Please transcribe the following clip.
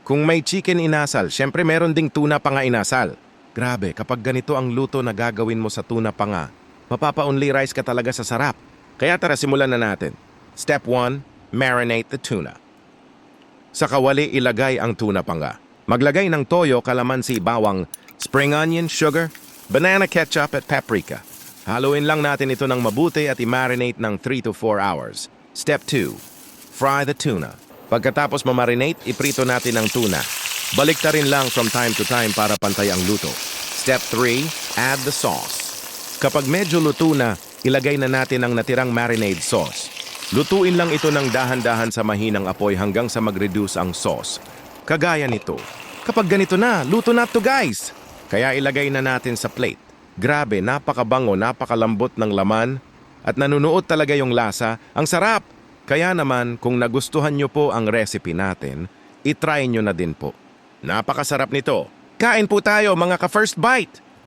Kung may chicken inasal, syempre meron ding tuna pa nga inasal. Grabe, kapag ganito ang luto na gagawin mo sa tuna pa nga, mapapa-only rice ka talaga sa sarap. Kaya tara, simulan na natin. Step 1, marinate the tuna. Sa kawali, ilagay ang tuna pa nga. Maglagay ng toyo, kalamansi, bawang, spring onion, sugar, banana ketchup at paprika. Haluin lang natin ito ng mabuti at i-marinate ng 3 to 4 hours. Step 2, fry the tuna. Pagkatapos mamarinate, iprito natin ang tuna. Baliktarin lang from time to time para pantay ang luto. Step 3, add the sauce. Kapag medyo luto na, ilagay na natin ang natirang marinade sauce. Lutuin lang ito ng dahan-dahan sa mahinang apoy hanggang sa mag-reduce ang sauce. Kagaya nito. Kapag ganito na, luto na to guys! Kaya ilagay na natin sa plate. Grabe, napakabango, napakalambot ng laman at nanunuot talaga yung lasa. Ang sarap! Kaya naman, kung nagustuhan nyo po ang recipe natin, itry nyo na din po. Napakasarap nito. Kain po tayo mga ka-first bite!